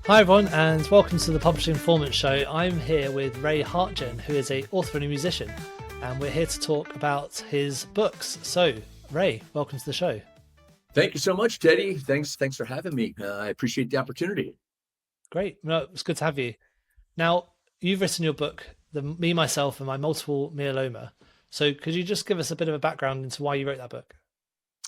Hi everyone, and welcome to the Publishing Performance Show. I'm here with Ray Hartjen, who is an author and a musician, and we're here to talk about his books. So, Ray, welcome to the show. Thank you so much, Teddy. Thanks for having me. I appreciate the opportunity. Great. No, it's good to have you. Now, you've written your book, Me, Myself, and My Multiple Myeloma. So could you just give us a bit of a background into why you wrote that book?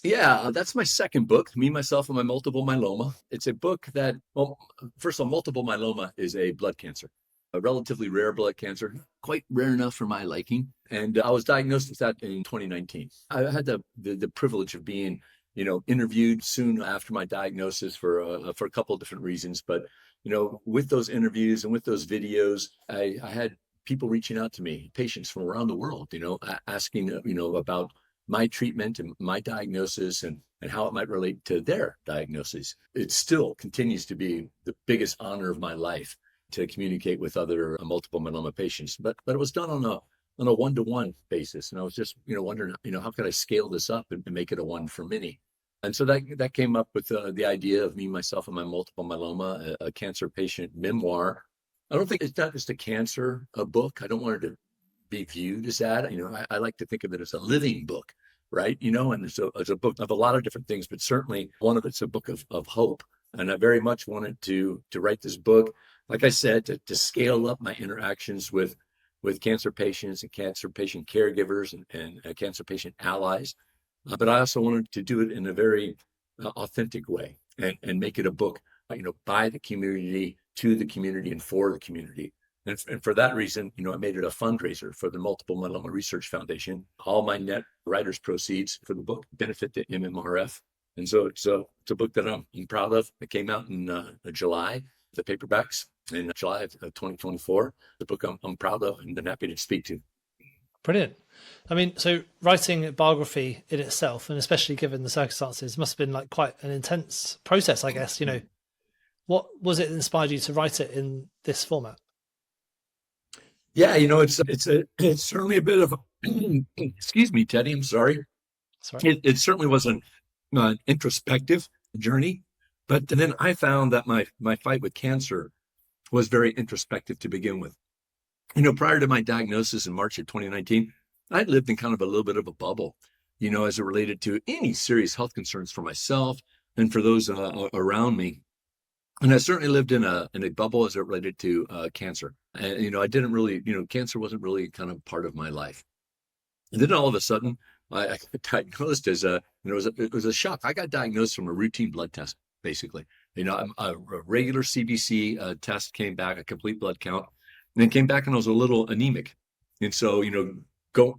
Yeah, that's my second book, Me, Myself, and My Multiple Myeloma. It's a book that, well, first of all, multiple myeloma is a blood cancer, a relatively rare blood cancer, quite rare enough for my liking. And I was diagnosed with that in 2019. I had the privilege of being, interviewed soon after my diagnosis for a couple of different reasons. But, with those interviews and with those videos, I had people reaching out to me, patients from around the world, asking, about my treatment and my diagnosis and how it might relate to their diagnosis. It still continues to be the biggest honor of my life to communicate with other multiple myeloma patients. But it was done on a one-to-one basis. And I was just, wondering, how could I scale this up and make it a one for many? And so that came up with the idea of Me, Myself, and My Multiple Myeloma, a cancer patient memoir. I don't think it's not just a book. I don't want it to be viewed as that. I like to think of it as a living book, right? And it's a book of a lot of different things, but certainly one of it's a book of hope. And I very much wanted to write this book, like I said, to scale up my interactions with cancer patients and cancer patient caregivers and cancer patient allies. But I also wanted to do it in a very authentic way and make it a book, by the community, to the community, and for the community. And for that reason, I made it a fundraiser for the Multiple Myeloma Research Foundation. All my net writers' proceeds for the book benefit the MMRF. And so it's a book that I'm proud of. It came out in July, the paperbacks, in July of 2024. The book I'm proud of and I'm happy to speak to. Brilliant. I mean, so writing a biography in itself, and especially given the circumstances, must have been like quite an intense process, I guess. What was it that inspired you to write it in this format? Yeah, it's certainly a bit of excuse me, Teddy, I'm sorry. Sorry. It certainly was an introspective journey, but then I found that my fight with cancer was very introspective to begin with. Prior to my diagnosis in March of 2019, I'd lived in kind of a little bit of a bubble, as it related to any serious health concerns for myself and for those around me. And I certainly lived in a bubble as it related to cancer. And, I didn't really, cancer wasn't really kind of part of my life. And then all of a sudden, I got diagnosed as it was a shock. I got diagnosed from a routine blood test, basically. A regular CBC test came back, a complete blood count, and then came back and I was a little anemic. And so,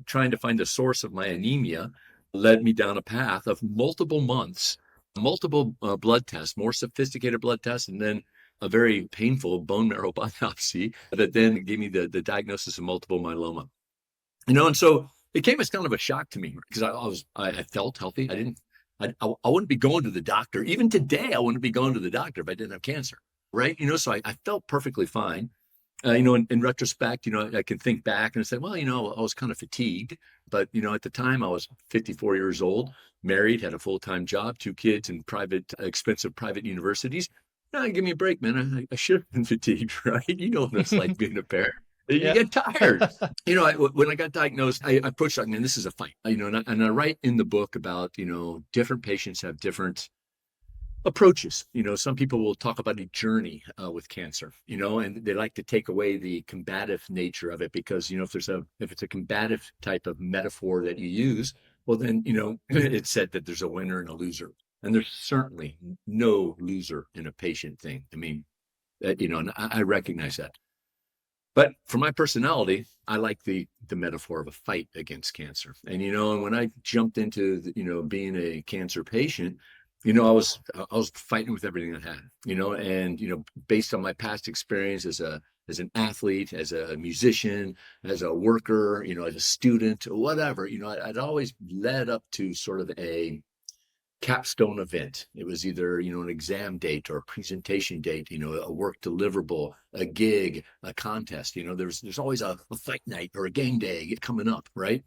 trying to find the source of my anemia led me down a path of multiple months, multiple blood tests, more sophisticated blood tests, and then a very painful bone marrow biopsy that then gave me the diagnosis of multiple myeloma. And so it came as kind of a shock to me because I felt healthy. I wouldn't be going to the doctor. Even today, I wouldn't be going to the doctor if I didn't have cancer, right? So I felt perfectly fine. In retrospect, I can think back and say, well, I was kind of fatigued, but, at the time I was 54 years old, married, had a full-time job, 2 kids in expensive private universities. Give me a break, man. I should have been fatigued, right? You know what it's like being a parent. You Yeah. get tired. When I got diagnosed, I approached, this is a fight, and I write in the book about, different patients have different approaches. Some people will talk about a journey with cancer, and they like to take away the combative nature of it because, if it's a combative type of metaphor that you use, well, then, it's said that there's a winner and a loser. And there's certainly no loser in a patient thing. And I recognize that. But for my personality, I like the metaphor of a fight against cancer. And when I jumped into being a cancer patient, I was fighting with everything I had, and based on my past experience as an athlete, as a musician, as a worker, as a student, whatever, I'd always led up to sort of a capstone event. It was either, an exam date or a presentation date, a work deliverable, a gig, a contest. There's always a fight night or a game day coming up, right?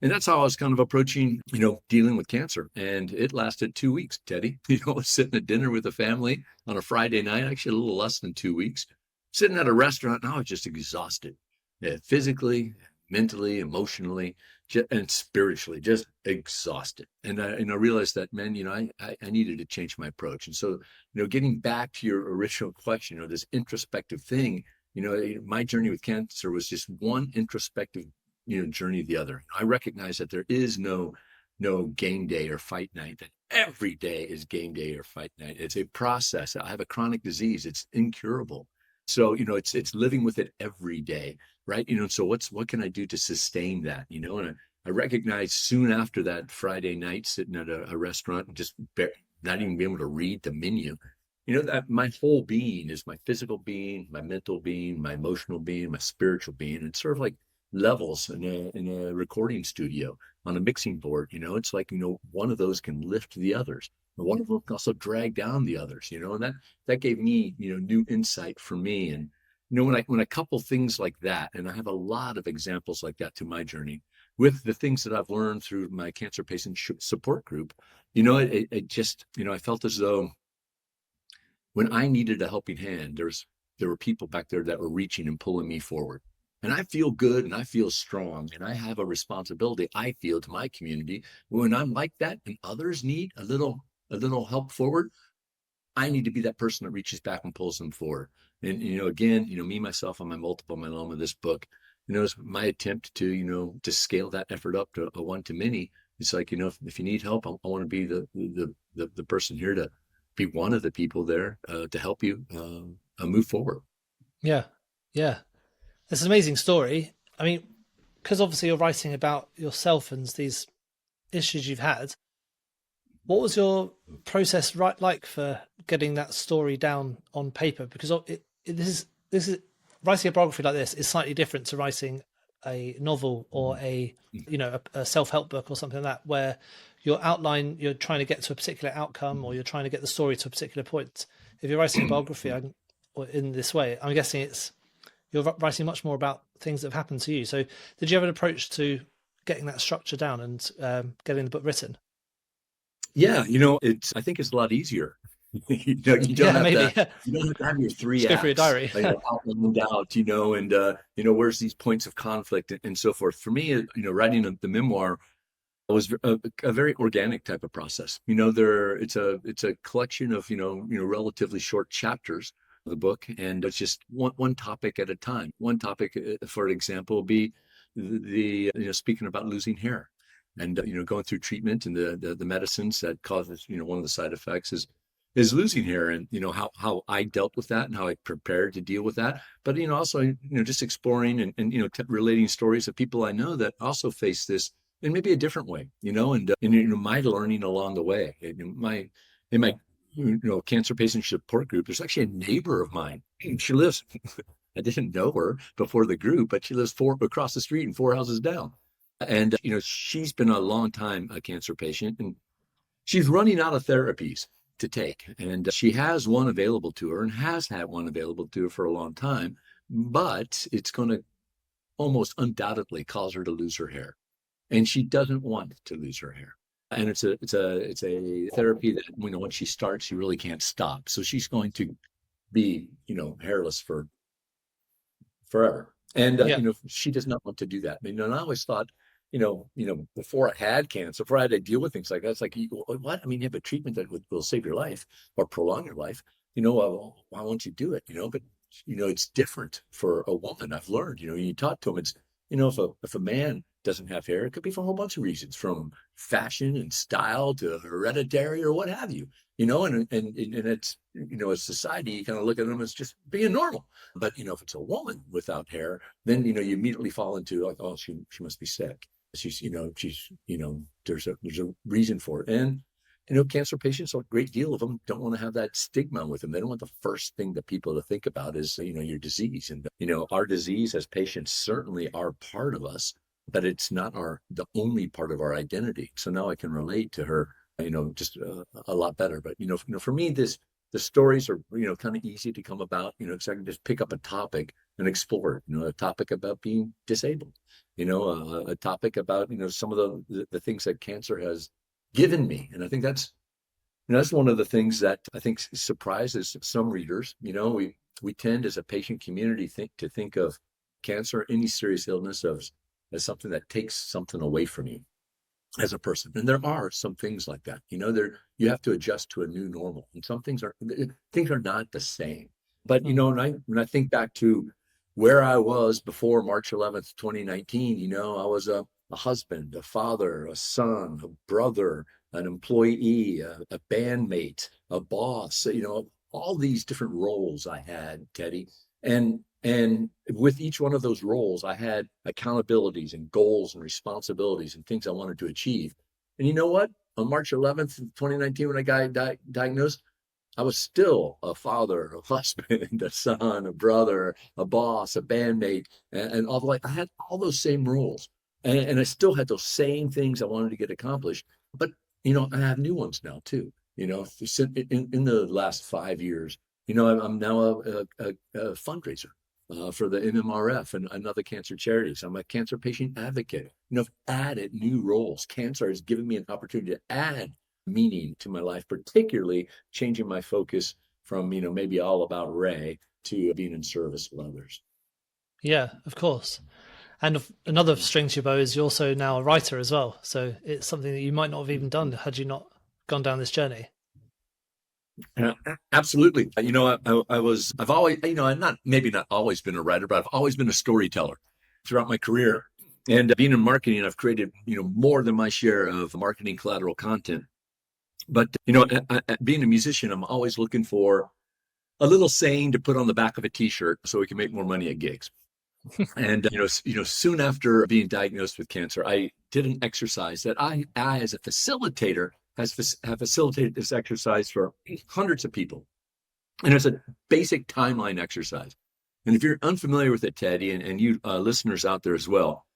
And that's how I was kind of approaching, dealing with cancer. And it lasted 2 weeks, Teddy. I was sitting at dinner with the family on a Friday night, actually a little less than 2 weeks, sitting at a restaurant, and I was just exhausted, yeah, physically, mentally, emotionally, and spiritually, just exhausted. And I realized that, man, I needed to change my approach. And so, getting back to your original question, this introspective thing, my journey with cancer was just one introspective, journey to the other. I recognize that there is no game day or fight night, that every day is game day or fight night. It's a process. I have a chronic disease. It's incurable. So, it's living with it every day, right? So what can I do to sustain that? And I recognized soon after that Friday night sitting at a restaurant and just not even being able to read the menu, that my whole being is my physical being, my mental being, my emotional being, my spiritual being. It's sort of like levels in a recording studio on a mixing board. It's like, one of those can lift the others. But one of them can also drag down the others, and that gave me, new insight for me. And, when I couple things like that, and I have a lot of examples like that to my journey with the things that I've learned through my cancer patient support group, it just, I felt as though when I needed a helping hand, there were people back there that were reaching and pulling me forward. And I feel good and I feel strong and I have a responsibility, I feel, to my community. When I'm like that and others need a little help forward, I need to be that person that reaches back and pulls them forward. And, again, me, myself, and my multiple myeloma, this book, is my attempt to, to scale that effort up to a one to many. It's like, if you need help, I want to be the person here to be one of the people there to help you move forward. Yeah. Yeah. It's an amazing story. I mean, because obviously you're writing about yourself and these issues you've had. What was your process like for getting that story down on paper? Because this is writing a biography like this is slightly different to writing a novel or a self-help book or something like that, where you're trying to get to a particular outcome or you're trying to get the story to a particular point. If you're writing a biography or in this way, I'm guessing you're writing much more about things that have happened to you. So did you have an approach to getting that structure down and getting the book written? Yeah, I think it's a lot easier. You don't Yeah, have maybe. to you don't have to have your three Just go through your acts, diary. outlined out, and where's these points of conflict and so forth. For me, writing the memoir was a very organic type of process. It's a collection of relatively short chapters of the book, and it's just one topic at a time. One topic, for example, will be the speaking about losing hair, and going through treatment and the medicines that causes one of the side effects is losing hair, and how I dealt with that and how I prepared to deal with that. But also just exploring and relating stories of people I know that also face this in maybe a different way, and my learning along the way. In my cancer patient support group, there's actually a neighbor of mine. She lives. I didn't know her before the group, but she lives across the street and 4 houses down. And she's been a long time a cancer patient, and she's running out of therapies to take. And she has one available to her and has had one available to her for a long time, but it's going to almost undoubtedly cause her to lose her hair. And she doesn't want to lose her hair. And it's a therapy that, once she starts, she really can't stop. So she's going to be, hairless for forever. And Yeah. she does not want to do that. And I always thought, before I had cancer, before I had to deal with things like that, it's like, what? I mean, you have a treatment that will save your life or prolong your life. Why won't you do it? But it's different for a woman. I've learned. You talk to them. It's if a man doesn't have hair, it could be for a whole bunch of reasons, from fashion and style to hereditary or what have you. And it's as society, you kind of look at them as just being normal. But if it's a woman without hair, then you immediately fall into like, oh, she must be sick. She's there's a reason for it. And cancer patients, a great deal of them don't want to have that stigma with them. They don't want the first thing that people to think about is your disease. And our disease as patients certainly are part of us, but it's not the only part of our identity. So now I can relate to her just a lot better. But for me, the stories are kind of easy to come about, because I can just pick up a topic an explorer, a topic about being disabled, a topic about, some of the things that cancer has given me. And I think that's one of the things that I think surprises some readers. We tend as a patient community to think of cancer, any serious illness, as something that takes something away from you as a person. And there are some things like that. You have to adjust to a new normal, and some things are not the same. But when I think back to where I was before March 11th, 2019, I was a husband, a father, a son, a brother, an employee, a bandmate, a boss, all these different roles I had, Teddy. And with each one of those roles, I had accountabilities and goals and responsibilities and things I wanted to achieve. And you know what? On March 11th, 2019, when I got diagnosed, I was still a father, a husband, a son, a brother, a boss, a bandmate, and all I had all those same roles. And I still had those same things I wanted to get accomplished. But, I have new ones now too. In the last 5 years, I'm now a fundraiser for the MMRF and other cancer charities. I'm a cancer patient advocate. I've added new roles. Cancer has given me an opportunity to add meaning to my life, particularly changing my focus from, maybe all about Ray to being in service of others. Yeah, of course. And another string to your bow is you're also now a writer as well. So it's something that you might not have even done had you not gone down this journey. Absolutely. I've always, maybe not always been a writer, but I've always been a storyteller throughout my career. And being in marketing, I've created, more than my share of marketing collateral content. But, being a musician, I'm always looking for a little saying to put on the back of a t-shirt so we can make more money at gigs. And, soon after being diagnosed with cancer, I did an exercise that I as a facilitator, have facilitated this exercise for hundreds of people. And it's a basic timeline exercise. And if you're unfamiliar with it, Teddy, and you listeners out there as well,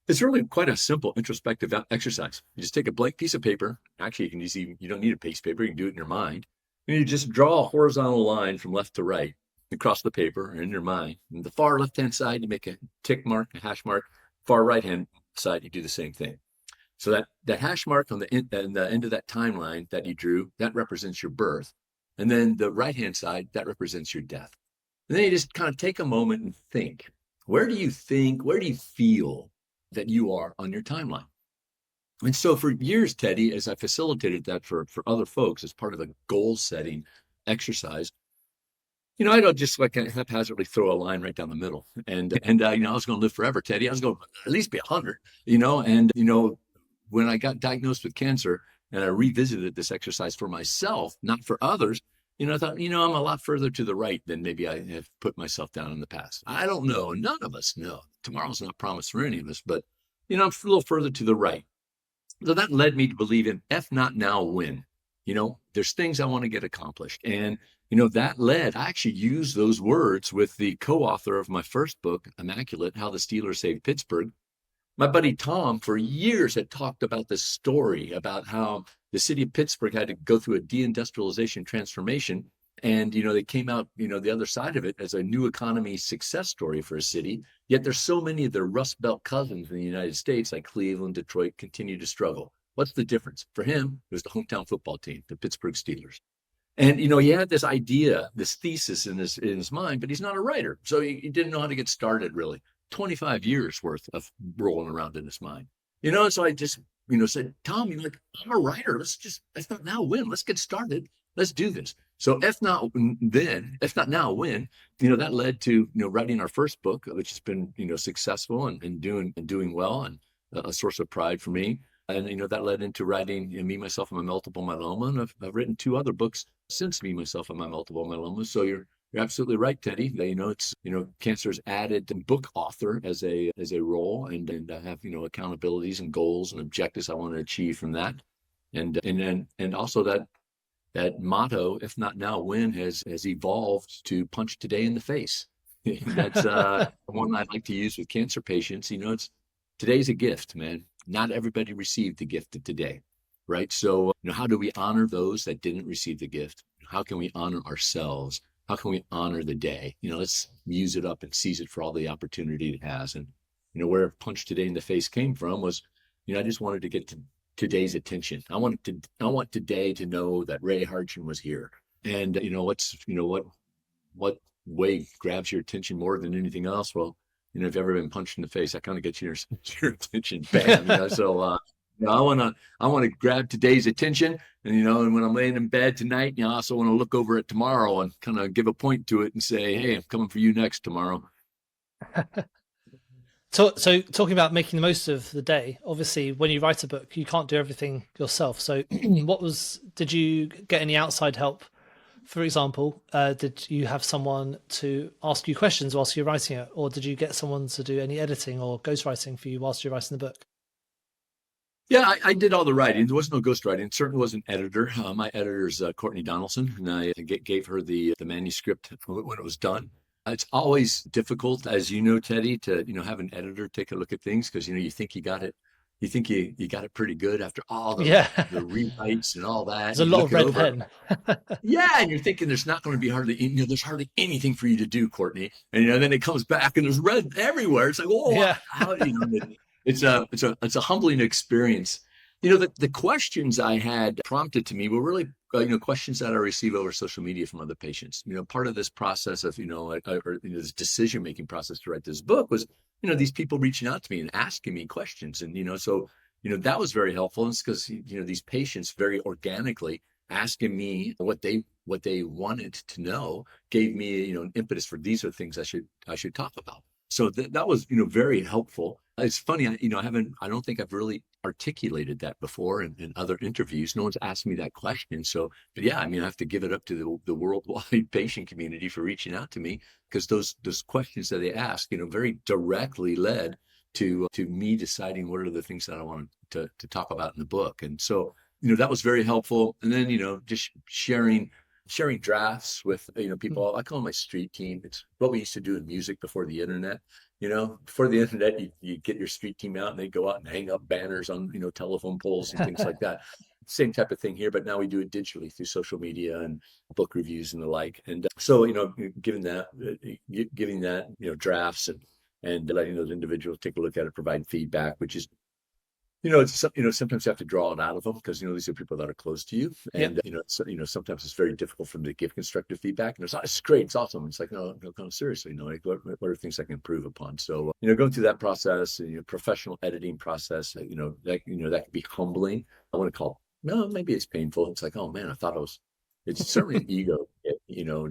it's really quite a simple introspective exercise. You just take a blank piece of paper. Actually, you don't need a piece of paper. You can do it in your mind. And you just draw a horizontal line from left to right across the paper or in your mind. And the far left-hand side, you make a tick mark, a hash mark. Far right-hand side, you do the same thing. So that the hash mark on the end of that timeline that you drew, that represents your birth. And then the right-hand side, that represents your death. And then you just kind of take a moment and think, where do you feel that you are on your timeline? And so for years, Teddy, as I facilitated that for other folks as part of a goal-setting exercise, I don't just haphazardly throw a line right down the middle. And I was going to live forever, Teddy. I was going to at least be 100, when I got diagnosed with cancer and I revisited this exercise for myself, not for others, I thought, I'm a lot further to the right than maybe I have put myself down in the past. I don't know. None of us know. Tomorrow's not promised for any of us, but, I'm a little further to the right. So that led me to believe in if not now, when. There's things I want to get accomplished. And, that led, I actually used those words with the co-author of my first book, Immaculate, How the Steelers Saved Pittsburgh. My buddy Tom, for years, had talked about this story about how the city of Pittsburgh had to go through a deindustrialization transformation. And, they came out, the other side of it as a new economy success story for a city. Yet there's so many of their Rust Belt cousins in the United States, like Cleveland, Detroit, continue to struggle. What's the difference? For him, it was the hometown football team, the Pittsburgh Steelers. And, he had this idea, this thesis in his mind, but he's not a writer. So he didn't know how to get started, really. 25 years worth of rolling around in his mind, and so I just, said, Tom, I'm a writer. If not now, when? Let's get started. Let's do this. So if not now, when, that led to, writing our first book, which has been, successful and doing well and a source of pride for me. And, that led into writing Me, Myself, and My Multiple Myeloma. And I've written 2 other books since Me, Myself, and My Multiple Myeloma. So you're absolutely right, Teddy. It's, cancer's added book author as a role, and I have, accountabilities and goals and objectives I want to achieve from that. And also that motto, if not now, when, has evolved to punch today in the face. That's one I'd like to use with cancer patients. Today's a gift, man. Not everybody received the gift of today, right? So, how do we honor those that didn't receive the gift? How can we honor ourselves how can we honor the day? Let's use it up and seize it for all the opportunity it has. And, where Punch Today in the Face came from was, I just wanted to get to today's attention. I want today to know that Ray Hartjen was here. And, what way grabs your attention more than anything else? Well, if you've ever been punched in the face, that kind of gets your attention. Bam. So, I want to grab today's attention, and when I'm laying in bed tonight, I also want to look over it tomorrow and kind of give a point to it and say, hey, I'm coming for you next tomorrow. So talking about making the most of the day, obviously when you write a book, you can't do everything yourself. So did you get any outside help? For example, did you have someone to ask you questions whilst you're writing it, or did you get someone to do any editing or ghostwriting for you whilst you're writing the book? Yeah, I did all the writing. There was no ghostwriting. It certainly was an editor. My editor's Courtney Donaldson, and I gave her the manuscript when it was done. It's always difficult, as you know, Teddy, to have an editor take a look at things because you think you got it. You think you got it pretty good after all the rewrites and all that. There's a lot of red pen. Yeah, and you're thinking there's not going to be there's hardly anything for you to do, Courtney. And then it comes back and there's red everywhere. It's like, it's a humbling experience. The questions I had prompted to me were really questions that I receive over social media from other patients. Part of this process of this decision-making process to write this book was these people reaching out to me and asking me questions, and so that was very helpful. And it's because these patients very organically asking me what they wanted to know gave me an impetus for these are things I should talk about. So that was very helpful. It's funny, I don't think I've really articulated that before in other interviews. No one's asked me that question. So, but yeah, I have to give it up to the worldwide patient community for reaching out to me, because those questions that they ask, very directly led to me deciding what are the things that I wanted to talk about in the book. And so, that was very helpful. And then, just sharing drafts with people. I call them my street team. It's what we used to do in music before the internet. Before the internet, you get your street team out and they go out and hang up banners on telephone poles and things like that. Same type of thing here, but now we do it digitally through social media and book reviews and the like. And so giving that drafts and letting those individuals take a look at it, provide feedback, which is sometimes you have to draw it out of them because, these are people that are close to you. And, sometimes it's very difficult for them to give constructive feedback. And it's great. It's awesome. It's like, no, kind of seriously, what are things I can improve upon? So, going through that process, professional editing process, that can be humbling. I want to call, no, maybe it's painful. It's like, oh man, it's certainly an ego,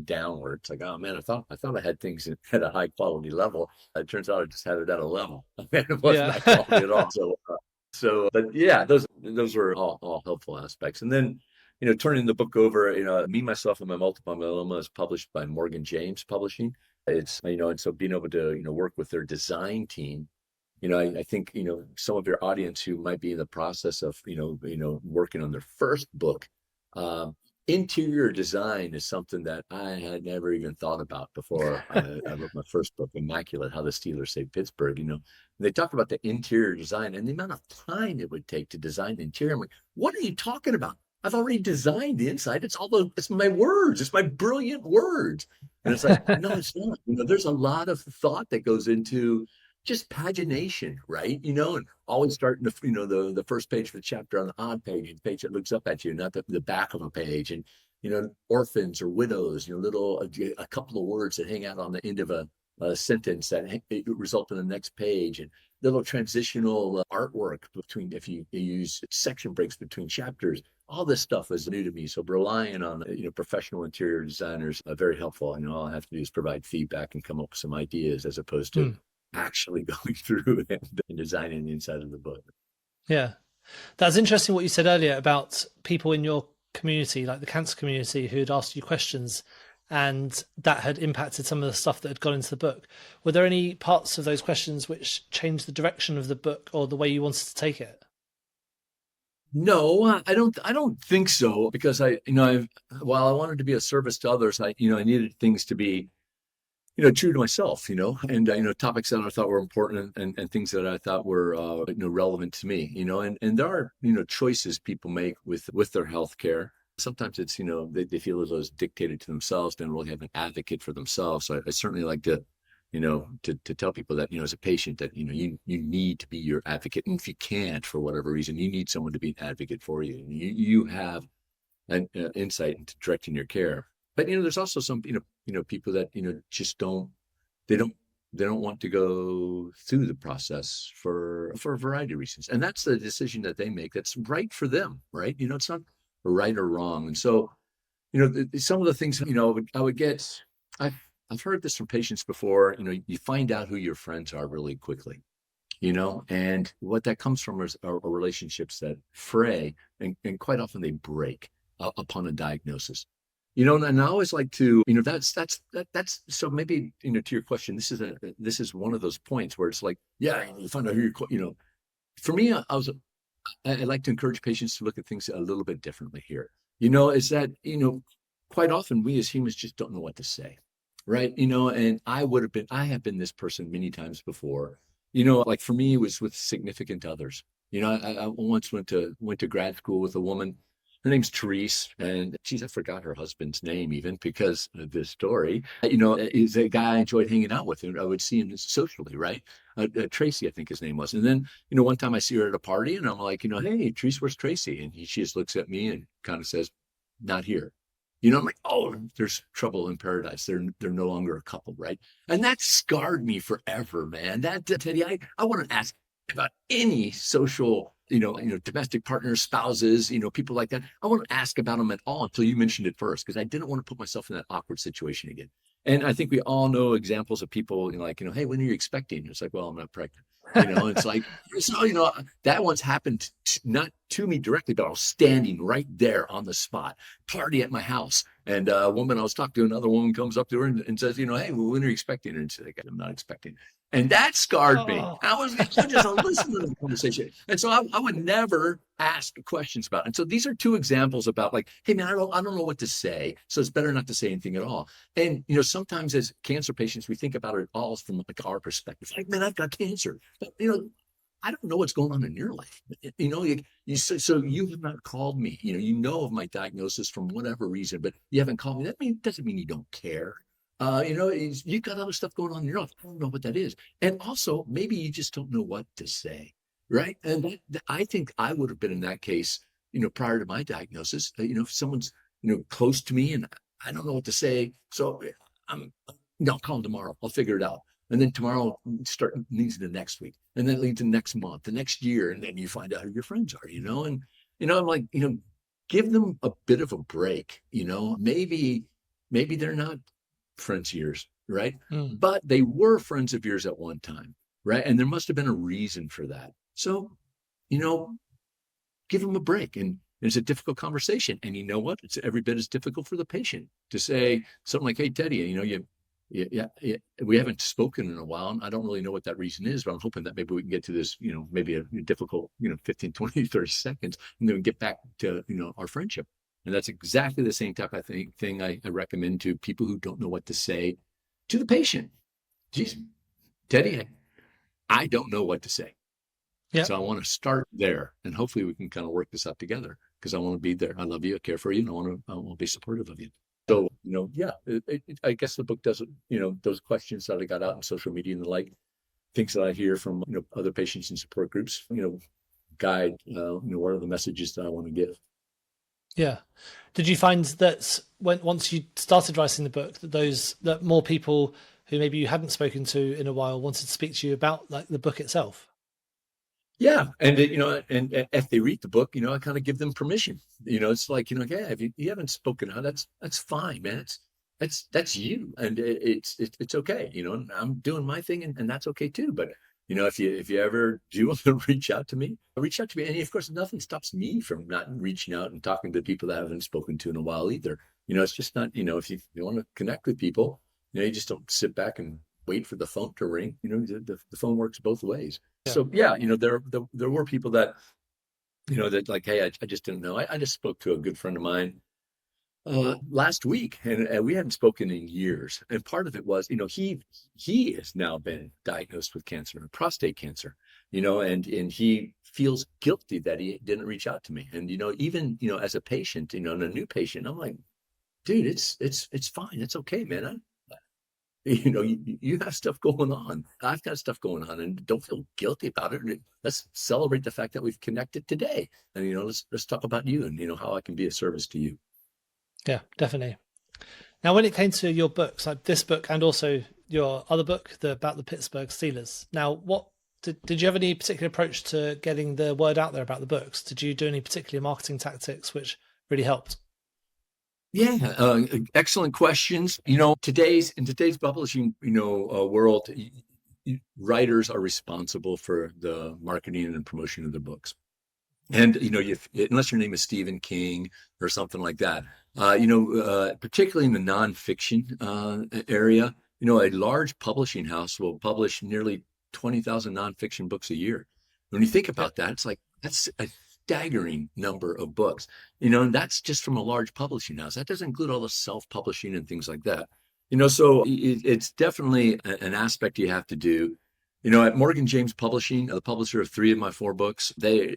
downward. It's like, oh man, I thought I had things at a high quality level. It turns out I just had it at a level. It wasn't high quality at all. So, but yeah, those were all helpful aspects. And then, turning the book over, Me, Myself, and My Multiple Myeloma is published by Morgan James Publishing. It's, and so being able to, work with their design team, I think, some of your audience who might be in the process of, working on their first book, interior design is something that I had never even thought about before I wrote my first book, Immaculate, How the Steelers Saved Pittsburgh. They talk about the interior design and the amount of time it would take to design the interior. I'm like, what are you talking about? I've already designed the inside. It's my words. It's my brilliant words. And it's like, no, it's not. There's a lot of thought that goes into just pagination, right? And always starting the first page of the chapter on the odd page, the page that looks up at you, not the back of a page. And, orphans or widows, a couple of words that hang out on the end of a sentence that result in the next page, and little transitional artwork between, if you use section breaks between chapters. All this stuff is new to me. So relying on, professional interior designers very helpful. All I have to do is provide feedback and come up with some ideas as opposed to actually going through and designing the inside of the book. Yeah. That's interesting what you said earlier about people in your community, like the cancer community, who had asked you questions and that had impacted some of the stuff that had gone into the book. Were there any parts of those questions which changed the direction of the book or the way you wanted to take it? No, I don't think so, because while I wanted to be a service to others, I needed things to be, true to myself, and, topics that I thought were important and things that I thought were, relevant to me, and there are, choices people make with their healthcare. sometimes it's, they feel as though it's dictated to themselves, don't really have an advocate for themselves. So I certainly like to, to tell people that, as a patient that, you need to be your advocate. And if you can't, for whatever reason, you need someone to be an advocate for you. You have an insight into directing your care. But, there's also some, people that, just they don't, they don't want to go through the process for a variety of reasons. And that's the decision that they make. That's right for them, right? It's not right or wrong. And so, some of the things, I would get, I've heard this from patients before, you find out who your friends are really quickly, and what that comes from are relationships that fray and quite often they break upon a diagnosis. And I always like to, that's so maybe, to your question, this is one of those points where it's like, yeah, you find out who for me, I like to encourage patients to look at things a little bit differently here. Is that, quite often we as humans just don't know what to say, right? And I have been this person many times before. Like for me, it was with significant others. I once went to grad school with a woman. Her name's Therese, and geez, I forgot her husband's name even because of this story. Is a guy I enjoyed hanging out with, and I would see him socially, right? Tracy, I think his name was. And then, one time I see her at a party, and I'm like, hey, Therese, where's Tracy? And she just looks at me and kind of says, not here. I'm like, oh, there's trouble in paradise. They're no longer a couple, right? And that scarred me forever, man. Teddy, I want to ask about any social, domestic partners, spouses, people like that. I want to ask about them at all until you mentioned it first, because I didn't want to put myself in that awkward situation again. And I think we all know examples of people, like, hey, when are you expecting? It's like, well, I'm not pregnant. It's like, so, that once happened not to me directly, but I was standing right there on the spot, party at my house. And a woman I was talking to, another woman comes up to her and says, hey, well, when are you expecting? And she's like, I'm not expecting. And that scarred me. I was just listening to the conversation. And so I would never ask questions about it. And so these are two examples about like, hey, man, I don't know what to say. So it's better not to say anything at all. And, sometimes as cancer patients, we think about it all from like our perspective. Like, man, I've got cancer. But, I don't know what's going on in your life. So you have not called me. Of my diagnosis from whatever reason, but you haven't called me. That doesn't mean you don't care. You've got other stuff going on in your life. I don't know what that is. And also, maybe you just don't know what to say, right? And I think I would have been in that case, prior to my diagnosis. If someone's, close to me and I don't know what to say, so I'll call them tomorrow. I'll figure it out. And then tomorrow leads to the next week, and then leads to next month, the next year, and then you find out who your friends are, and I'm like, give them a bit of a break, maybe they're not friends of yours, right? But they were friends of yours at one time, right? And there must have been a reason for that. So, give them a break. And it's a difficult conversation. And you know what? It's every bit as difficult for the patient to say something like, hey, Teddy, we haven't spoken in a while, and I don't really know what that reason is, but I'm hoping that maybe we can get to this, maybe a difficult, 15, 20, 30 seconds, and then we get back to, our friendship. And that's exactly the same type of thing I recommend to people who don't know what to say to the patient. Geez, Teddy, I don't know what to say. Yeah. So I want to start there, and hopefully we can kind of work this out together, because I want to be there. I love you. I care for you. And I want to be supportive of you. So, I guess the book doesn't, those questions that I got out in social media and the like, things that I hear from, other patients and support groups, guide, what are the messages that I want to give. Yeah. Did you find that once you started writing the book, that more people who maybe you hadn't spoken to in a while wanted to speak to you about like the book itself? Yeah. And, and if they read the book, I kind of give them permission. It's like, yeah, if you haven't spoken out, that's fine, man. That's you. And it's okay. And I'm doing my thing, and that's okay too. But, if you ever do want to reach out to me. And of course, nothing stops me from not reaching out and talking to people that I haven't spoken to in a while either. It's just not, if you want to connect with people, you just don't sit back and wait for the phone to ring. The phone works both ways. Yeah. So yeah, there were people that, that like, hey, I just didn't know. I just spoke to a good friend of mine last week, and we hadn't spoken in years. And part of it was, he has now been diagnosed with cancer, prostate cancer, and he feels guilty that he didn't reach out to me. And, even, as a patient, and a new patient, I'm like, dude, it's fine. It's okay, man. You have stuff going on. I've got stuff going on, and don't feel guilty about it. Let's celebrate the fact that we've connected today. And, let's talk about you and, how I can be of service to you. Yeah, definitely. Now, when it came to your books, like this book and also your other book, about the Pittsburgh Steelers. Now, what did you have any particular approach to getting the word out there about the books? Did you do any particular marketing tactics which really helped? Yeah, excellent questions. In today's publishing, world, writers are responsible for the marketing and promotion of their books. And, unless your name is Stephen King or something like that, particularly in the nonfiction area, a large publishing house will publish nearly 20,000 nonfiction books a year. When you think about that, it's like, that's a staggering number of books, and that's just from a large publishing house. That doesn't include all the self-publishing and things like that. So it's definitely an aspect you have to do. At Morgan James Publishing, the publisher of 3 of my 4 books, the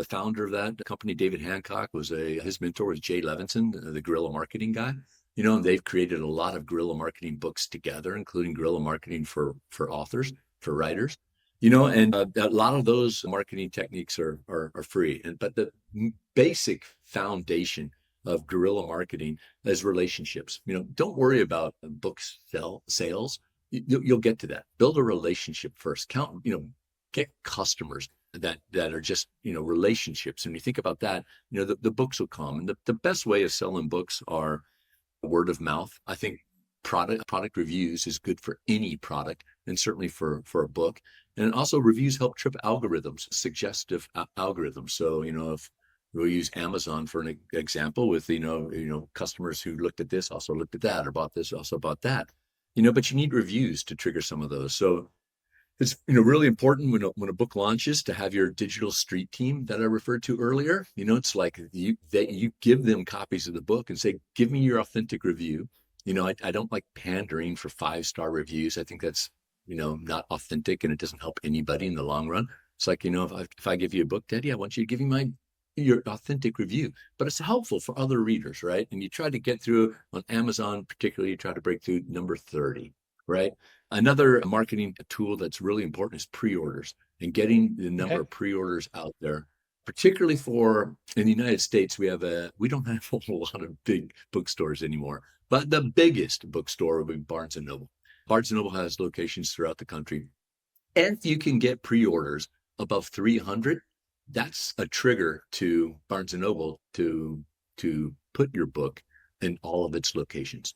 founder of that company, David Hancock, his mentor was Jay Levinson, the guerrilla marketing guy. And they've created a lot of guerrilla marketing books together, including guerrilla marketing for authors, for writers. And a lot of those marketing techniques are free. But the basic foundation of guerrilla marketing is relationships. Don't worry about sales. You'll get to that. Build a relationship first. Get customers that are just, relationships. And you think about that, the books will come. And the best way of selling books are word of mouth. I think product reviews is good for any product, and certainly for a book. And also reviews help trip algorithms, suggestive algorithms. So, if we'll use Amazon for an example with, customers who looked at this, also looked at that, or bought this, also bought that. But you need reviews to trigger some of those. So it's really important when a book launches to have your digital street team that I referred to earlier. It's like you give them copies of the book and say, give me your authentic review. I don't like pandering for 5-star reviews. I think that's not authentic, and it doesn't help anybody in the long run. It's like, if I give you a book, Teddy, I want you to give me your authentic review, but it's helpful for other readers, right? And you try to get through on Amazon, particularly, you try to break through number 30, right? Another marketing tool that's really important is pre-orders, and getting the number of pre-orders out there, particularly in the United States. We don't have a whole lot of big bookstores anymore, but the biggest bookstore would be Barnes & Noble. Barnes & Noble has locations throughout the country. And if you can get pre-orders above 300, that's a trigger to Barnes & Noble to put your book in all of its locations,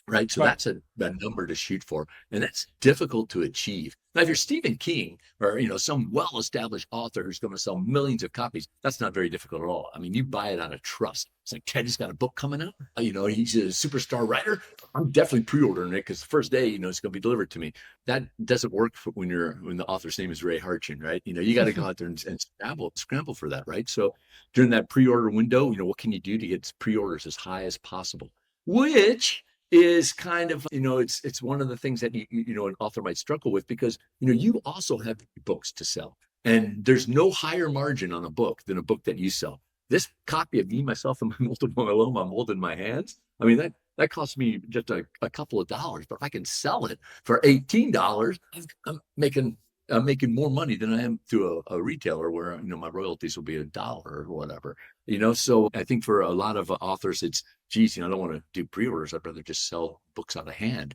right? So that's a number to shoot for, and that's difficult to achieve. Now, if you're Stephen King or, some well-established author who's going to sell millions of copies, that's not very difficult at all. I mean, you buy it out of trust. It's like, Teddy's got a book coming out. He's a superstar writer. I'm definitely pre-ordering it because the first day, it's going to be delivered to me. That doesn't work when the author's name is Ray Hartjen, right? You got to go out there and scramble for that, right? So during that pre-order window, what can you do to get pre-orders as high as possible? Which is kind of, it's one of the things that an author might struggle with, because you also have books to sell, and there's no higher margin on a book than a book that you sell. This copy of Me, Myself, and My Multiple Myeloma I'm holding in my hands, I mean, that costs me just a couple of dollars, but if I can sell it for $18, I'm making more money than I am through a retailer where, my royalties will be $1 or whatever, So I think for a lot of authors, it's, geez, I don't want to do pre-orders. I'd rather just sell books out of hand.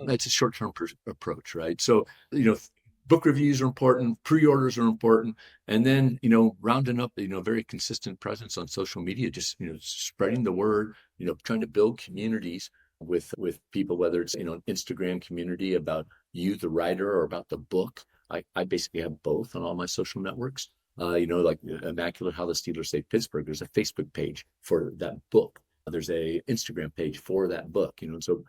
It's a short-term approach, right? So, book reviews are important, pre-orders are important, and then, rounding up, very consistent presence on social media, just, spreading the word, trying to build communities with people, whether it's, an Instagram community about you, the writer, or about the book. I basically have both on all my social networks. Like Immaculate, How the Steelers Saved Pittsburgh. There's a Facebook page for that book. There's a Instagram page for that book. So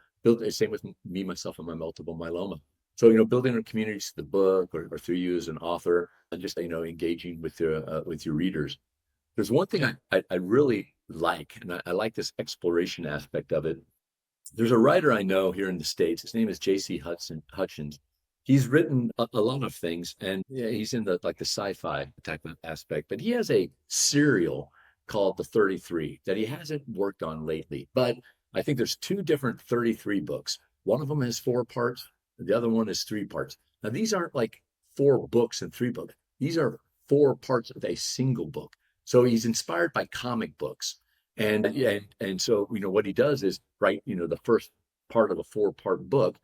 same with Me, Myself, and My Multiple Myeloma. So building a community through the book or through you as an author, and just engaging with your readers. There's one thing I really like, and I like this exploration aspect of it. There's a writer I know here in the States. His name is J.C. Hutchins. he's written a lot of things, and yeah, he's in the like the sci-fi type of aspect, but he has a serial called The 33 that he hasn't worked on lately. But I think there's two different 33 books. One of them has 4 parts, the other one is 3 parts. Now, these aren't like 4 books and 3 books. These are 4 parts of a single book. So he's inspired by comic books. And so, what he does is write, the first part of a 4-part book,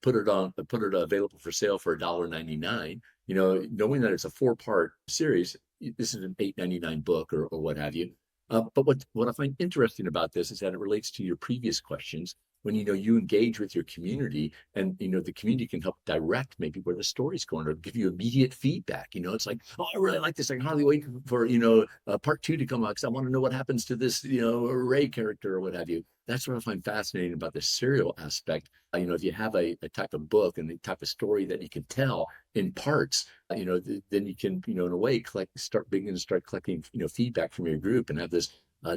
put it available for sale for $1.99, knowing that it's a 4-part series. This is an $8.99 book or what have you. But what I find interesting about this is that it relates to your previous questions when, you engage with your community, and, the community can help direct maybe where the story's going or give you immediate feedback. It's like, oh, I really like this. I can hardly wait for, part 2 to come out because I want to know what happens to this, Ray character or what have you. That's what I find fascinating about the serial aspect. If you have a type of book and the type of story that you can tell in parts, then you can, in a way, start collecting, feedback from your group and have this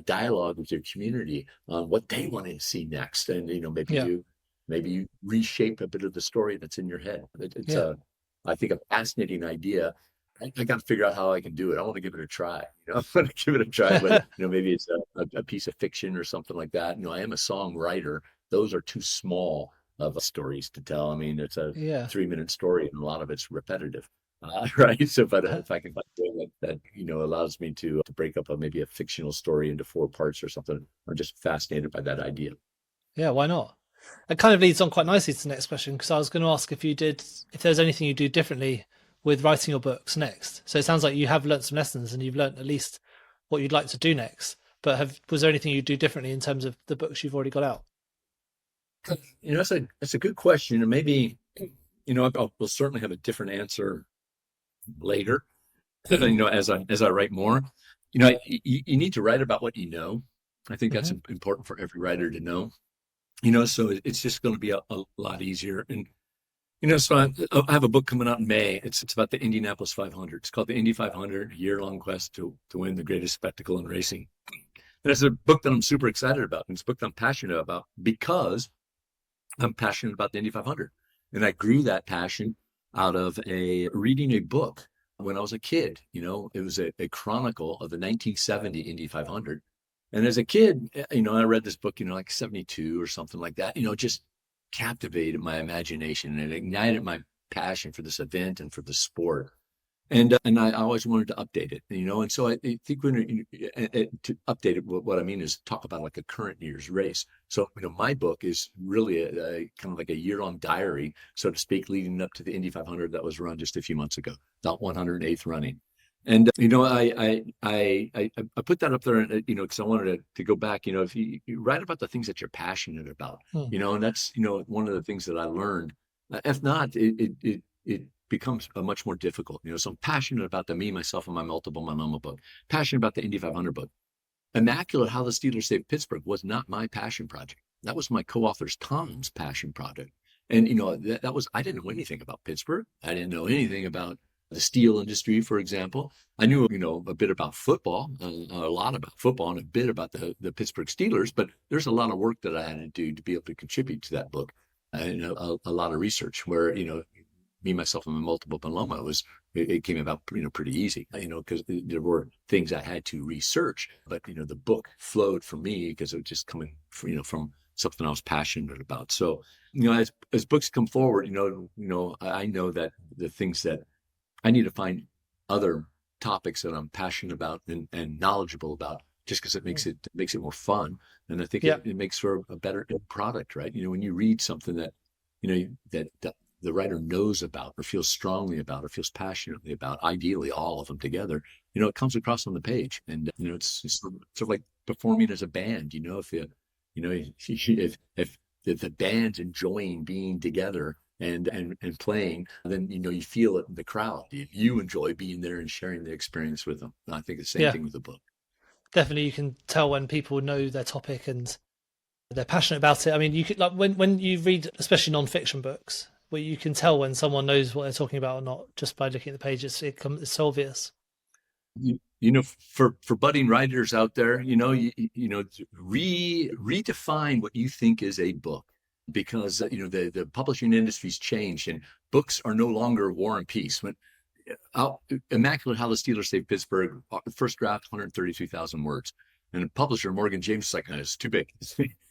dialogue with your community on what they want to see next. And, maybe you reshape a bit of the story that's in your head. It's I think, a fascinating idea. I got to figure out how I can do it. I want to give it a try. I want to give it a try, but maybe it's a piece of fiction or something like that. I am a songwriter. Those are too small of stories to tell. I mean, it's a 3-minute story, and a lot of it's repetitive, right? So, but if I can find a way that allows me to break up maybe a fictional story into 4 parts or something, I'm just fascinated by that idea. Yeah, why not? It kind of leads on quite nicely to the next question, because I was going to ask if there's anything you do differently with writing your books next. So it sounds like you have learned some lessons and you've learned at least what you'd like to do next. But was there anything you do differently in terms of the books you've already got out? That's a good question, and maybe we'll certainly have a different answer later. As I write more, you need to write about what you know. I think that's important for every writer to know. So it's just going to be a lot easier. And so I have a book coming out in May. It's about the Indianapolis 500. It's called the Indy 500, year-long quest to win the greatest spectacle in racing. And it's a book that I'm super excited about. And it's a book that I'm passionate about because I'm passionate about the Indy 500. And I grew that passion out of reading a book when I was a kid. It was a chronicle of the 1970 Indy 500. And as a kid, I read this book, like 72 or something like that, just captivated my imagination and ignited my passion for this event and for the sport. And I always wanted to update it, and so I think when to update it, what I mean is talk about like a current year's race. So, my book is really a kind of like a year-long diary, so to speak, leading up to the Indy 500 that was run just a few months ago, that 108th running. And, I put that up there, because I wanted to go back, if you write about the things that you're passionate about, and that's, one of the things that I learned. If not, it becomes much more difficult. So I'm passionate about the Me, Myself, and My Multiple Myeloma book, passionate about the Indy 500 book. Immaculate, How the Steelers Saved Pittsburgh was not my passion project. That was my co-author's Tom's passion project. And, that was, I didn't know anything about Pittsburgh. I didn't know anything about the steel industry, for example. I knew, a bit about football, a lot about football, and a bit about the Pittsburgh Steelers, but there's a lot of work that I had to do to be able to contribute to that book. And a lot of research where, Me, Myself, and My Multiple Myeloma it came about, pretty easy, because there were things I had to research, but, the book flowed for me because it was just coming, from something I was passionate about. So, as books come forward, I know that the things that I need to find other topics that I'm passionate about and knowledgeable about, just because it makes it more fun. And I think it makes for a better product, right? When you read something that, that the writer knows about or feels strongly about or feels passionately about, ideally all of them together, it comes across on the page. And, it's sort of like performing as a band, if the band's enjoying being together and playing, then, you feel it in the crowd. You enjoy being there and sharing the experience with them. And I think the same thing with the book. Definitely, you can tell when people know their topic and they're passionate about it. I mean, you could, like, when you read, especially non-fiction books, where you can tell when someone knows what they're talking about or not just by looking at the pages. It's so obvious. For budding writers out there, redefine what you think is a book. because the publishing industry's changed, and books are no longer War and Peace. When Immaculate, How the Steelers Saved Pittsburgh, first draft 133,000 words, and the publisher Morgan James is like, it's too big.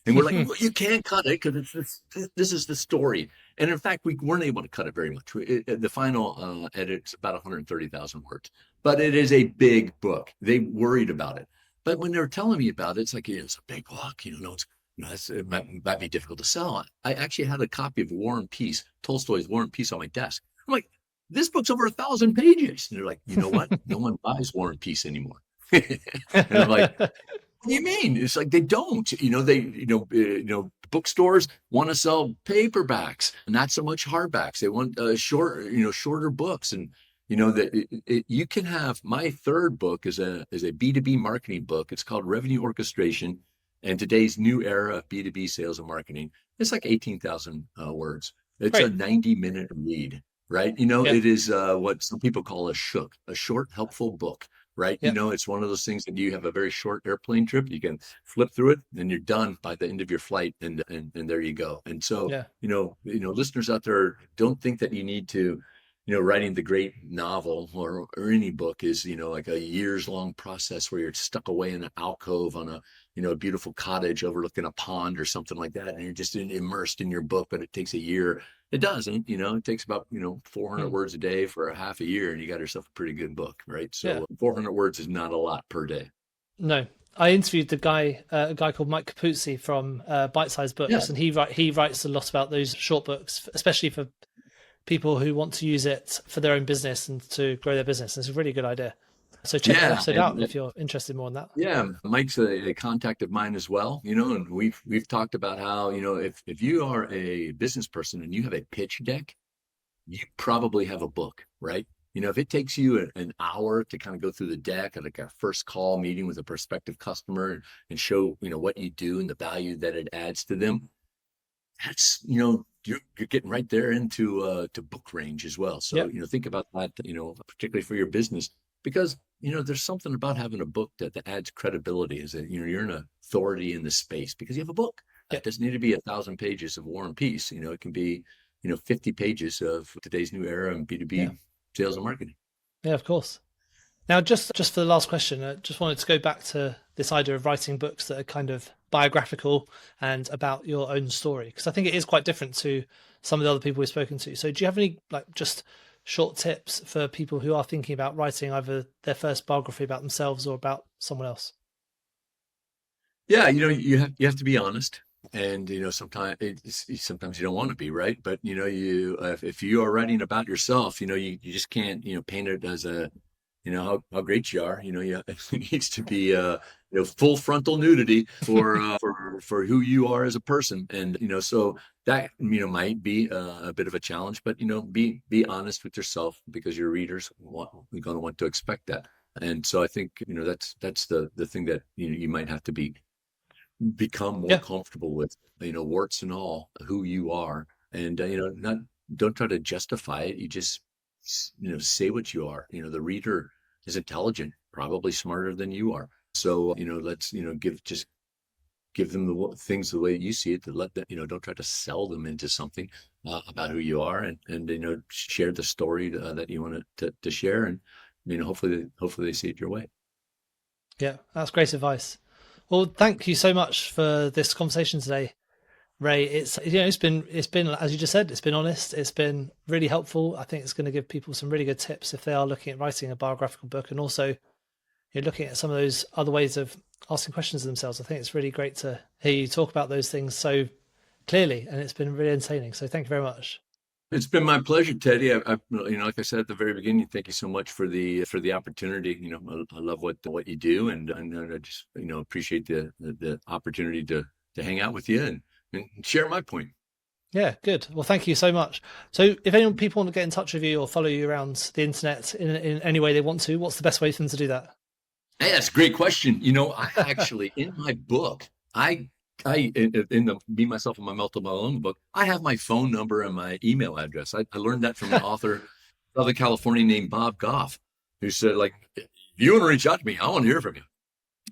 And we're like, well, you can't cut it because this is the story. And in fact, we weren't able to cut it very much. The final edit's about 130,000 words, but it is a big book. They worried about it. But when they were telling me about it, it's like, it's a big book. It might be difficult to sell. I actually had a copy of War and Peace, Tolstoy's War and Peace, on my desk. I'm like, this book's over 1,000 pages. And they're like, you know what? No one buys War and Peace anymore. And I'm like, what do you mean? It's like they don't. Bookstores want to sell paperbacks, not so much hardbacks. They want shorter books. And you can have, my third book is a B2B marketing book. It's called Revenue Orchestration and Today's New Era of B2B Sales and Marketing. It's like 18,000 words. It's a 90-minute read, right? It is what some people call a shook, a short, helpful book. Right. Yep. It's one of those things that you have a very short airplane trip. You can flip through it and you're done by the end of your flight. And there you go. And so, listeners out there, don't think that you need to, writing the great novel or any book is, like a years long process where you're stuck away in an alcove on a beautiful cottage overlooking a pond or something like that. And you're just immersed in your book, but it takes a year. It doesn't, it takes about, 400 words a day for a half a year, and you got yourself a pretty good book, right? So 400 words is not a lot per day. No. I interviewed a guy called Mike Capuzzi from Bite Size Books, and he writes a lot about those short books, especially for people who want to use it for their own business and to grow their business. It's a really good idea. So check that episode out if you're interested more in that. Yeah, Mike's a contact of mine as well, and we've talked about how, if you are a business person and you have a pitch deck, you probably have a book, right? If it takes you an hour to kind of go through the deck at like a first call meeting with a prospective customer and show, what you do and the value that it adds to them, that's, you're getting right there into to book range as well. So, think about that, particularly for your business. Because, there's something about having a book that adds credibility, is that, you're an authority in the space because you have a book. It doesn't need to be 1,000 pages of War and Peace. It can be, 50 pages of Today's New Era and B2B sales and marketing. Yeah, of course. Now, just for the last question, I just wanted to go back to this idea of writing books that are kind of biographical and about your own story, because I think it is quite different to some of the other people we've spoken to. So do you have any just short tips for people who are thinking about writing either their first biography about themselves or about someone else? Yeah, you have to be honest, and sometimes you don't want to be, right, but if you are writing about yourself, you just can't paint it as a how great you are. It needs to be full frontal nudity for who you are as a person, and so that might be a bit of a challenge, but be honest with yourself, because your readers are going to want to expect that. And so I think that's the thing that you might have to become more comfortable with, warts and all, who you are, and don't try to justify it. You just say what you are. The reader is intelligent, probably smarter than you are. So, let's, give them the things the way you see it, to let them, don't try to sell them into something about who you are, and share the story that you want to share. And, hopefully they see it your way. Yeah, that's great advice. Well, thank you so much for this conversation today, Ray. It's been, as you just said, it's been honest. It's been really helpful. I think it's going to give people some really good tips if they are looking at writing a biographical book, and also looking at some of those other ways of asking questions of themselves. I think it's really great to hear you talk about those things so clearly, and it's been really entertaining. So thank you very much. It's been my pleasure, Teddy. Like I said at the very beginning, thank you so much for the opportunity. I love what you do, and I just appreciate the opportunity to hang out with you and share my point. Yeah, good. Well, thank you so much. So if people want to get in touch with you or follow you around the internet in any way they want to, what's the best way for them to do that? Hey, that's a great question. I actually, in my book, I in the Me, Myself, and My Multiple Myeloma book, I have my phone number and my email address. I learned that from an author of Southern California named Bob Goff, who said, if you want to reach out to me, I want to hear from you.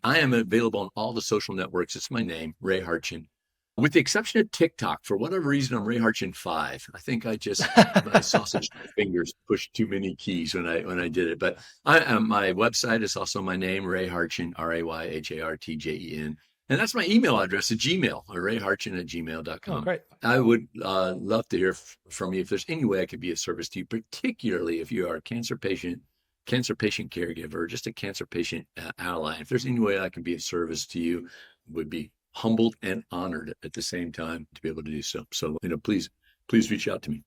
I am available on all the social networks. It's my name, Ray Hartjen. With the exception of TikTok, for whatever reason, I'm Ray Hartjen 5. I think I just my sausage fingers pushed too many keys when I did it. But my website is also my name, Ray Hartjen, RayHartjen, and that's my email address at Gmail, or rayhartjen@gmail.com. Oh, great. I would love to hear from you if there's any way I could be of service to you, particularly if you are a cancer patient caregiver, or just a cancer patient ally. If there's any way I can be of service to you, would be humbled and honored at the same time to be able to do so. So, please reach out to me.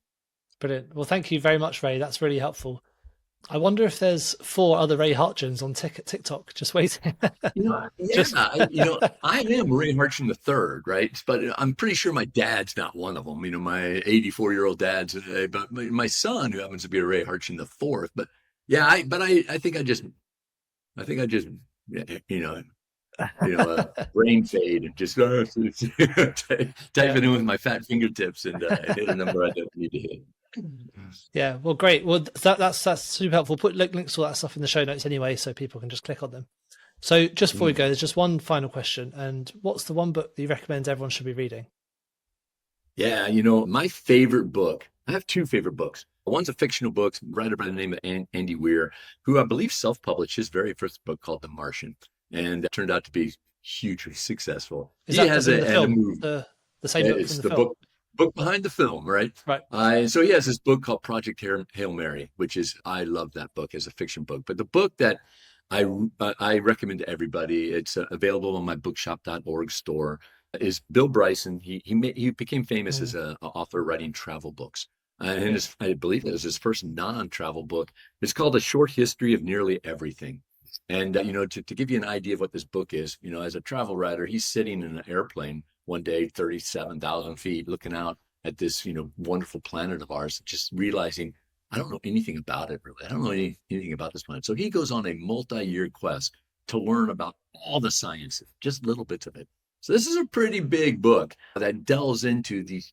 Brilliant. Well, thank you very much, Ray. That's really helpful. I wonder if there's 4 other Ray Hartjens on TikTok just waiting. I am Ray Hartjen the third, right? But I'm pretty sure my dad's not one of them. My 84-year-old dad's, but my son, who happens to be a Ray Hartjen the fourth. But yeah, I think I just, brain fade and just type it in with my fat fingertips and hit a number I don't need to hit. Yeah, well, great. Well, that's super helpful. Put links to all that stuff in the show notes anyway, so people can just click on them. So just before we go, there's just one final question. And what's the one book that you recommend everyone should be reading? Yeah, my favorite book, I have 2 favorite books. One's a fictional book, writer by the name of Andy Weir, who I believe self-published his very first book called The Martian, and it turned out to be hugely successful. Is that the film? The same book it's from the the film? book behind the film, right? Right. So he has this book called Project Hail Mary, which is, I love that book as a fiction book. But the book that I recommend to everybody, it's available on my bookshop.org store, is Bill Bryson. He became famous as an author writing travel books. And I believe it was his first non-travel book. It's called A Short History of Nearly Everything. And, to give you an idea of what this book is, as a travel writer, he's sitting in an airplane one day, 37,000 feet, looking out at this, wonderful planet of ours, just realizing, I don't know anything about it, really. I don't know anything about this planet. So he goes on a multi-year quest to learn about all the science, just little bits of it. So this is a pretty big book that delves into these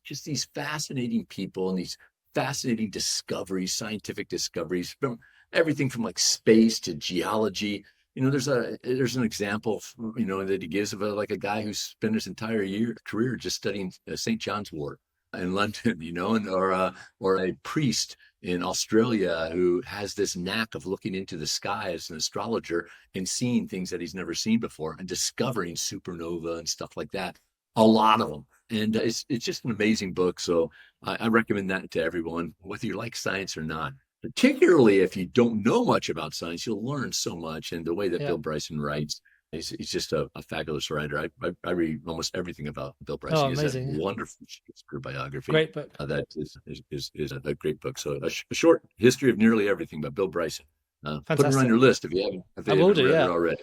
fascinating people and these fascinating discoveries, scientific discoveries, from everything from like space to geology. There's an example, that he gives of a guy who spent his entire career just studying St. John's Wort in London, or a priest in Australia who has this knack of looking into the sky as an astrologer and seeing things that he's never seen before and discovering supernova and stuff like that. A lot of them. And it's just an amazing book. So I recommend that to everyone, whether you like science or not. Particularly if you don't know much about science, you'll learn so much. And the way that Bill Bryson writes, he's just a fabulous writer. I read almost everything about Bill Bryson. Oh, amazing. He has a wonderful Shakespeare biography. Great book. That is a great book. So a short history of nearly everything by Bill Bryson. Put it on your list if you haven't read it already.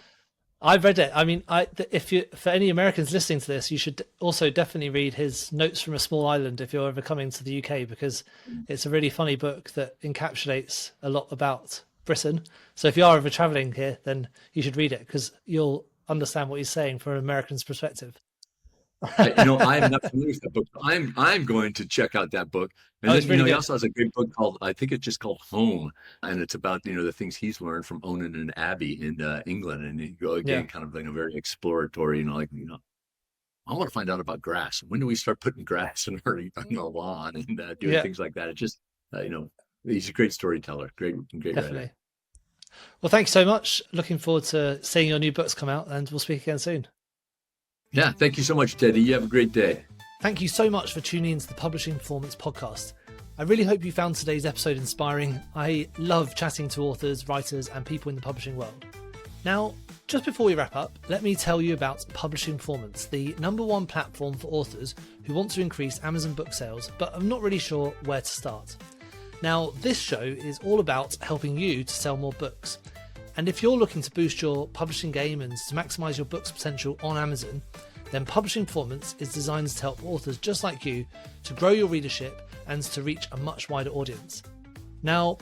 I've read it. I mean, for any Americans listening to this, you should also definitely read his Notes from a Small Island if you're ever coming to the UK, because it's a really funny book that encapsulates a lot about Britain. So if you are ever traveling here, then you should read it, because you'll understand what he's saying from an American's perspective. I'm not familiar with that book. I'm going to check out that book. And then, he also has a great book called, I think it's just called Home, and it's about the things he's learned from owning an abbey in England, and you go again, kind of very exploratory. I want to find out about grass. When do we start putting grass in our lawn and doing things like that? It just he's a great storyteller, great Definitely. writer. Well, thank you so much. Looking forward to seeing your new books come out, and we'll speak again soon. Yeah, thank you so much, Teddy. You have a great day. Thank you so much for tuning into the Publishing Performance podcast. I really hope you found today's episode inspiring. I love chatting to authors, writers, and people in the publishing world. Now, just before we wrap up, let me tell you about Publishing Performance, the #1 platform for authors who want to increase Amazon book sales, but are not really sure where to start. Now, this show is all about helping you to sell more books. And if you're looking to boost your publishing game and to maximize your book's potential on Amazon, then Publishing Performance is designed to help authors just like you to grow your readership and to reach a much wider audience. Now,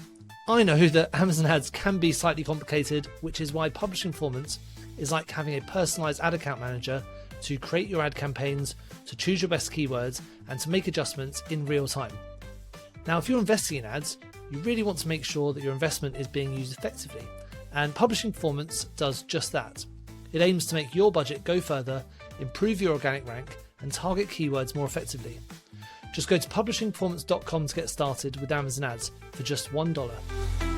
I know that Amazon ads can be slightly complicated, which is why Publishing Performance is like having a personalized ad account manager to create your ad campaigns, to choose your best keywords, and to make adjustments in real time. Now, if you're investing in ads, you really want to make sure that your investment is being used effectively. And Publishing Performance does just that. It aims to make your budget go further, improve your organic rank, and target keywords more effectively. Just go to publishingperformance.com to get started with Amazon ads for just $1.